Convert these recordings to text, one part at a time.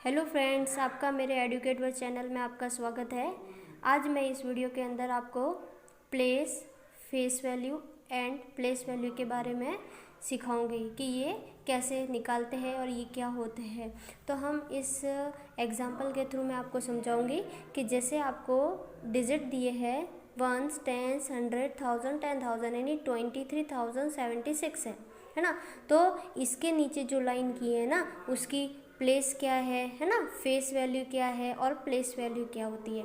Hello friends, आपका मेरे educate word channel में आपका स्वागत है। आज मैं इस वीडियो के अंदर आपको place, face value and place value के बारे में सिखाऊंगी कि ये कैसे निकालते हैं और ये क्या होते हैं। तो हम इस एग्जांपल के थ्रू मैं आपको समझाऊंगी कि जैसे आपको डिजिट दिए हैं वंस, टेंस, 100, 1000, 10,000 यानी 23,076 है ना। तो इसके नीचे जो लाइन की है ना उसकी प्लेस क्या है ना, फेस वैल्यू क्या है और प्लेस वैल्यू क्या होती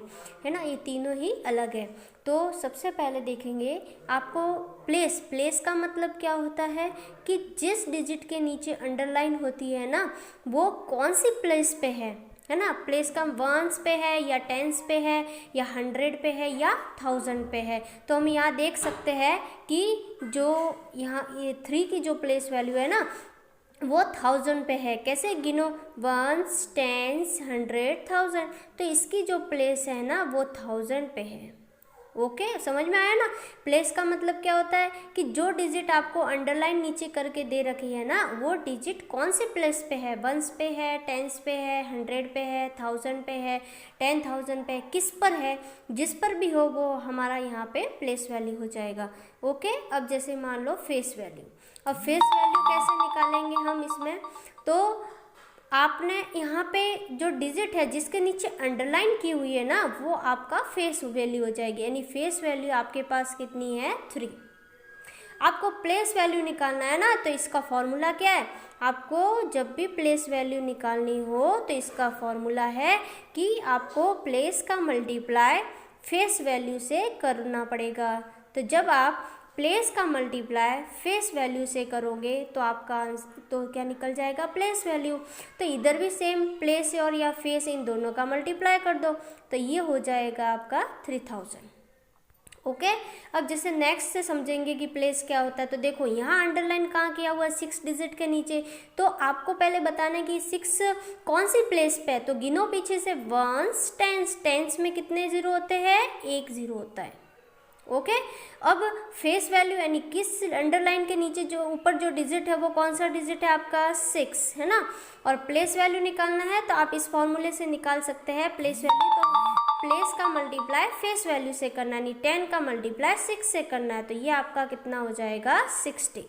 है ना, ये तीनों ही अलग है। तो सबसे पहले देखेंगे आपको प्लेस का मतलब क्या होता है कि जिस डिजिट के नीचे अंडरलाइन होती है ना वो कौन सी प्लेस पे है ना। प्लेस का वंस पे है या टेंस पे है या 100 पे है या 1000 पे है। तो हम यहाँ देख सकते हैं कि जो यहाँ ये 3 की जो प्लेस वैल्यू है ना वो 1000 पे है। कैसे गिनो, वंस, टेंस, 100, 1000। तो इसकी जो प्लेस है ना वो 1000 पे है। ओके, समझ में आया ना। प्लेस का मतलब क्या होता है कि जो डिजिट आपको अंडरलाइन नीचे करके दे रखी है ना वो डिजिट कौन से प्लेस पे है, वंस पे है, टेंस पे है, 100 पे है, 1000 पे है, 10,000 पे, किस पर है, जिस पर भी हो वो हमारा यहाँ पे प्लेस वैल्यू हो जाएगा। ओके, अब जैसे मान लो फेस वैल्यू। अब फेस वैल्यू कैसे निकालेंगे हम इसमें, तो आपने यहाँ पे जो डिजिट है जिसके नीचे अंडरलाइन की हुई है ना वो आपका फेस वैल्यू हो जाएगी। यानी फेस वैल्यू आपके पास कितनी है, 3। आपको प्लेस वैल्यू निकालना है ना तो इसका फॉर्मूला क्या है, आपको जब भी प्लेस वैल्यू निकालनी हो तो इसका फॉर्मूला है कि आपको प्लेस का मल्टीप्लाई फेस वैल्यू से करना पड़ेगा। तो जब आप प्लेस का मल्टीप्लाई फेस वैल्यू से करोगे तो आपका तो क्या निकल जाएगा, प्लेस वैल्यू। तो इधर भी सेम प्लेस और या फेस इन दोनों का मल्टीप्लाई कर दो तो ये हो जाएगा आपका 3000। ओके, अब जैसे नेक्स्ट से समझेंगे कि प्लेस क्या होता है। तो देखो यहाँ अंडरलाइन कहाँ किया हुआ है, 6 डिजिट के नीचे। तो आपको पहले बताना है कि 6 कौन सी प्लेस पे है। तो गिनो पीछे से, वंस, टेंस। टेंस में कितने जीरो होते हैं, 1 जीरो होता है। ओके, अब फेस वैल्यू यानी किस अंडरलाइन के नीचे जो ऊपर जो डिजिट है वो कौन सा डिजिट है आपका, 6 है ना। और प्लेस वैल्यू निकालना है तो आप इस फॉर्मूले से निकाल सकते हैं प्लेस वैल्यू। तो प्लेस का मल्टीप्लाई फेस वैल्यू से करना, यानी 10 का मल्टीप्लाई 6 से करना है। तो ये आपका कितना हो जाएगा, 60।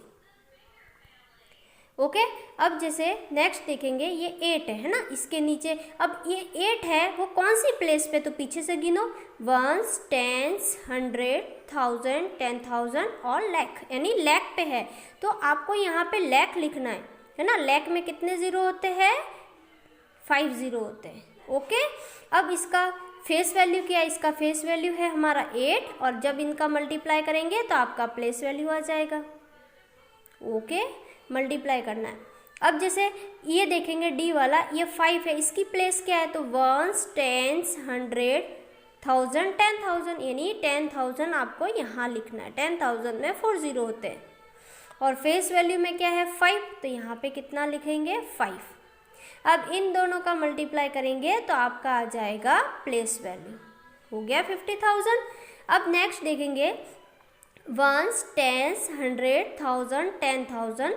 ओके, अब जैसे नेक्स्ट देखेंगे ये 8 है ना इसके नीचे। अब ये 8 है वो कौन सी प्लेस पे, तो पीछे से गिनो, वंस, टेंस, 100, 1000, 10,000 और लैख, यानी लैख पे है। तो आपको यहाँ पे लैख लिखना है ना। लैख में कितने जीरो होते हैं, 5 जीरो होते हैं। ओके, अब इसका फेस वैल्यू क्या है, इसका फेस वैल्यू है हमारा 8 और जब इनका मल्टीप्लाई करेंगे तो आपका प्लेस वैल्यू आ जाएगा। ओके, मल्टीप्लाई करना है। अब जैसे ये देखेंगे डी वाला, ये 5 है, इसकी प्लेस क्या है, तो वंस, टेंस, 100, 1000, 10,000 यानी 10,000 आपको यहाँ लिखना है। 10,000 में 4 जीरो होते हैं और फेस वैल्यू में क्या है, 5। तो यहाँ पे कितना लिखेंगे, 5। अब इन दोनों का मल्टीप्लाई करेंगे तो आपका आ जाएगा प्लेस वैल्यू, हो गया 50,000। अब नेक्स्ट देखेंगे वंस, टेंस, 100, 1000, 10,000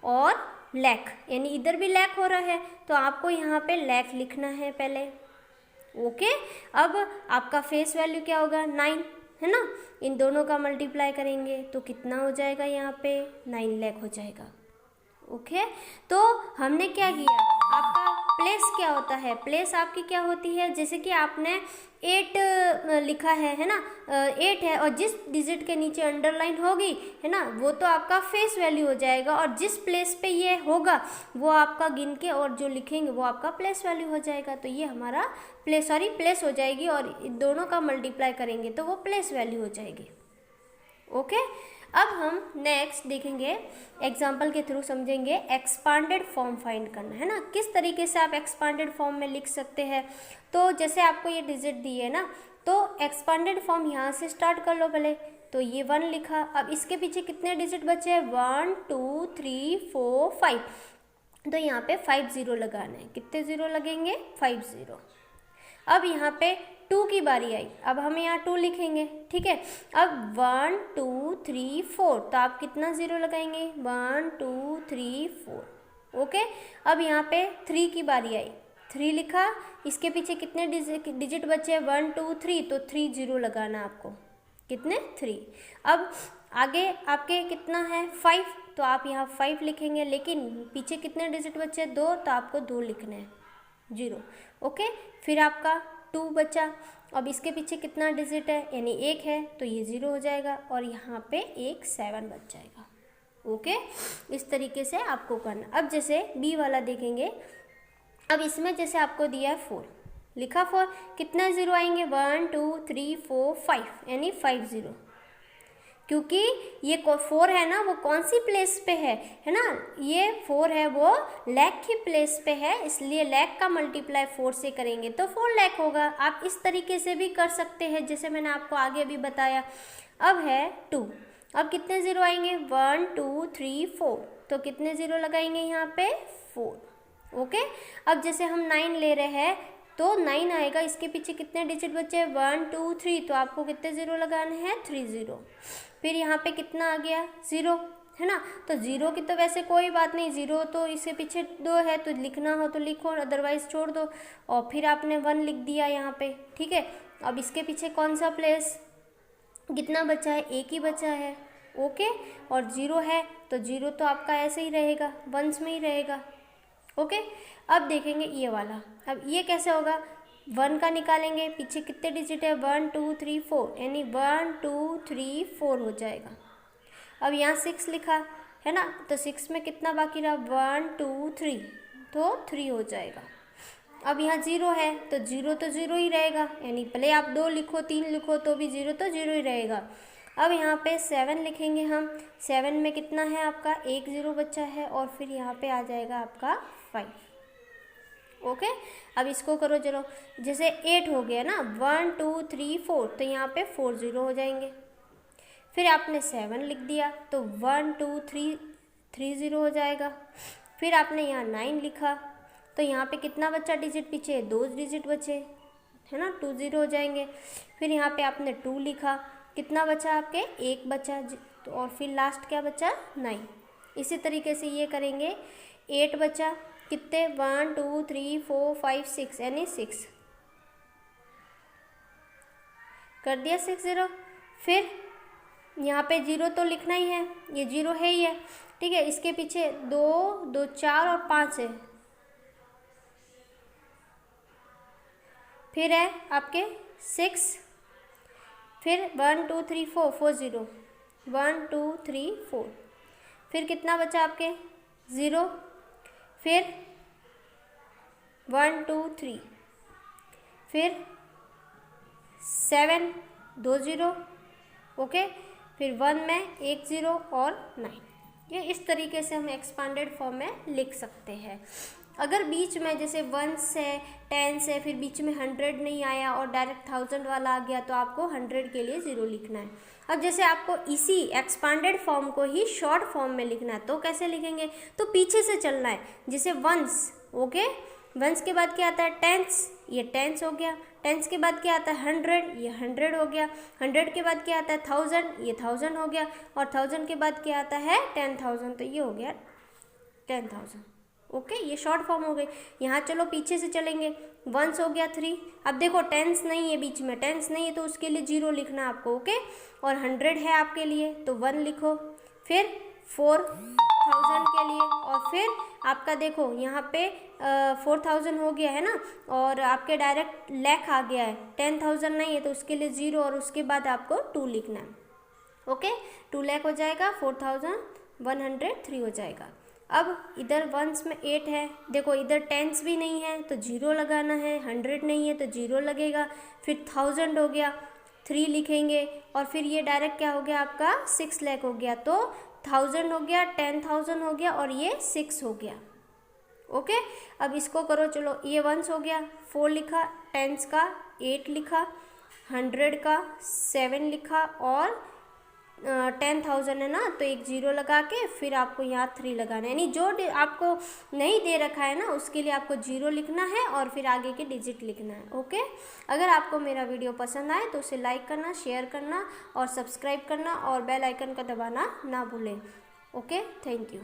और लैख, यानी इधर भी लैख हो रहा है तो आपको यहाँ पे लैख लिखना है पहले। ओके, अब आपका फेस वैल्यू क्या होगा, 9 है ना। इन दोनों का मल्टीप्लाई करेंगे तो कितना हो जाएगा, यहाँ पे 9 लाख हो जाएगा। ओके, तो हमने क्या किया, आपका प्लेस क्या होता है, प्लेस आपकी क्या होती है, जैसे कि आपने 8 लिखा है ना, 8 है और जिस डिजिट के नीचे अंडरलाइन होगी है ना वो तो आपका फेस वैल्यू हो जाएगा और जिस प्लेस पे ये होगा वो आपका गिन के और जो लिखेंगे वो आपका प्लेस वैल्यू हो जाएगा। तो ये हमारा प्लेस हो जाएगी और दोनों का मल्टीप्लाई करेंगे तो वो प्लेस वैल्यू हो जाएगी। ओके, अब हम नेक्स्ट देखेंगे एग्जाम्पल के थ्रू समझेंगे एक्सपांडेड फॉर्म फाइंड करना है ना, किस तरीके से आप एक्सपांडेड फॉर्म में लिख सकते हैं। तो जैसे आपको ये डिजिट दी है ना तो एक्सपांडेड फॉर्म यहाँ से स्टार्ट कर लो पहले। तो ये 1 लिखा, अब इसके पीछे कितने डिजिट बचे हैं, 1 2 3 4 5। तो यहाँ पे 5 जीरो लगाना है, कितने जीरो लगेंगे, 5 जीरो। अब यहाँ पे 2 की बारी आई, अब हम यहाँ 2 लिखेंगे, ठीक है। अब 1 2 3 4 तो आप कितना जीरो लगाएंगे, 1 2 3 4। ओके, अब यहाँ पे 3 की बारी आई, 3 लिखा, इसके पीछे कितने डिजिट बचे? 1 2 3, तो 3 0 लगाना आपको। कितने? 3। अब आगे आपके कितना है? 5, तो आप यहाँ 5 लिखेंगे, लेकिन पीछे कितने डिजिट बचे? 2, तो आपको 2 लिखने हैं, 0। ओके, फिर आपका 2 बचा। अब इसके पीछे कितना डिजिट है? यानी 1 है, तो ये 0 हो जाएगा, और यहाँ पे एक 7 बच जाएगा। ओके, इस तरीके से आपको करना। अब जैसे बी वाला देखेंगे, अब इसमें जैसे आपको दिया है 4, लिखा 4, कितने 0 आएंगे? 1 2 3 4 5, यानी 5 0। क्योंकि ये 4 है ना, वो कौन सी प्लेस पे है ना, ये 4 है वो लाख की प्लेस पे है, इसलिए लाख का मल्टीप्लाई 4 से करेंगे तो 4 लाख होगा। आप इस तरीके से भी कर सकते हैं, जैसे मैंने आपको आगे भी बताया। अब है 2, अब कितने 0 आएंगे? 1 2 3 4, तो कितने 0 लगाएंगे यहाँ पे? 4। ओके, अब जैसे हम 9 ले रहे हैं, तो 9 आएगा, इसके पीछे कितने डिजिट बचे? 1 2 3, तो आपको कितने 0 लगाने हैं? 3 0। फिर यहाँ पे कितना आ गया? 0, है ना। तो 0 की तो वैसे कोई बात नहीं, 0 तो इसके पीछे 2 है, तो लिखना हो तो लिखो, अदरवाइज छोड़ दो। और फिर आपने 1 लिख दिया यहाँ पे, ठीक है। अब इसके पीछे कौन सा प्लेस कितना बचा है? 1 ही बचा है। ओके, और 0 है, तो 0 तो आपका ऐसे ही रहेगा, 1s में ही रहेगा। ओके, अब देखेंगे ये वाला। अब ये कैसे होगा? 1 का निकालेंगे, पीछे कितने डिजिट है? 1 2 3 4, यानी 1 2 3 4 हो जाएगा। अब यहाँ 6 लिखा है ना, तो 6 में कितना बाकी रहा? 1 2 3, तो 3 हो जाएगा। अब यहाँ 0 है, तो 0 तो 0 ही रहेगा, यानी भले आप 2 लिखो 3 लिखो तो भी 0 तो 0 ही रहेगा। अब यहाँ पे 7 लिखेंगे हम, 7 में कितना है आपका? 1 0 बचा है, और फिर यहाँ पे आ जाएगा आपका 5। ओके, अब इसको करो चलो, जैसे 8 हो गया ना, 1 2 3 4, तो यहाँ पे 4 0 हो जाएंगे। फिर आपने 7 लिख दिया, तो 1 2 3 3 0 हो जाएगा। फिर आपने यहाँ 9 लिखा, तो यहाँ पे कितना बचा डिजिट पीछे? 2 डिजिट बचे, है ना, 2 0 हो जाएंगे। फिर यहाँ पे आपने 2 लिखा, कितना बचा आपके? 1 बचा, तो और फिर लास्ट क्या बचा? 9। इसी तरीके से ये करेंगे। 8 बचा, कितने? 1 2 3 4 5 6, यानी 6 कर दिया, 6 0। फिर यहाँ पे 0 तो लिखना ही है, ये 0 है ही है, ठीक है। इसके पीछे 2 2 4 और 5 है। फिर है आपके 6, फिर 1 2 3 4 4 0, 1 2 3 4, फिर कितना बचा आपके? 0, फिर 1 2 3, फिर 7 2 0, ओके, फिर 1 में 1 0 और 9। ये इस तरीके से हम एक्सपांडेड फॉर्म में लिख सकते हैं। अगर बीच में जैसे 1 से 10 से फिर बीच में 100 नहीं आया और डायरेक्ट 1000 वाला आ गया, तो आपको 100 के लिए 0 लिखना है। अब जैसे आपको इसी एक्सपांडेड फॉर्म को ही शॉर्ट फॉर्म में लिखना है, तो कैसे लिखेंगे? तो पीछे से चलना है, जैसे 1s, ओके, 1s के बाद क्या आता है? 10s, ये 10s हो गया। 10s के बाद क्या आता है? 100, ये 100 हो गया। 100 के बाद क्या आता है? 1000, ये 1000 हो गया। और 1000 के बाद क्या आता है? 10,000, तो ये हो गया 10,000। ओके, ये शॉर्ट फॉर्म हो गई। यहाँ चलो पीछे से चलेंगे, 1s हो गया 3। अब देखो 10s नहीं है बीच में, 10s नहीं है तो उसके लिए 0 लिखना आपको, ओके। और 100 है आपके लिए, तो 1 लिखो। फिर 4000 के लिए, और फिर आपका देखो यहाँ पे 4000 हो गया है ना, और आपके डायरेक्ट लाख आ गया है, 10,000 नहीं है तो उसके लिए 0, और उसके बाद आपको 2 लिखना है, ओके। 2 लाख हो जाएगा, 4103 हो जाएगा। अब इधर 1s में 8 है, देखो इधर 10s भी नहीं है तो 0 लगाना है, 100 नहीं है तो 0 लगेगा। फिर 1000 हो गया, 3 लिखेंगे, और फिर ये डायरेक्ट क्या हो गया आपका? 6 लाख हो गया, तो 1000 हो गया, 10,000 हो गया, और ये 6 हो गया, ओके। अब इसको करो चलो, ये 1s हो गया, 4 लिखा, 10s का 8 लिखा, 100 का 7 लिखा, और 10,000 है ना, तो एक 0 लगा के फिर आपको यहाँ 3 लगाना है, यानी जो आपको नहीं दे रखा है ना उसके लिए आपको 0 लिखना है और फिर आगे के डिजिट लिखना है, ओके। अगर आपको मेरा वीडियो पसंद आए तो उसे लाइक करना, शेयर करना और सब्सक्राइब करना, और बेल आइकन का दबाना ना भूलें, ओके। Thank you.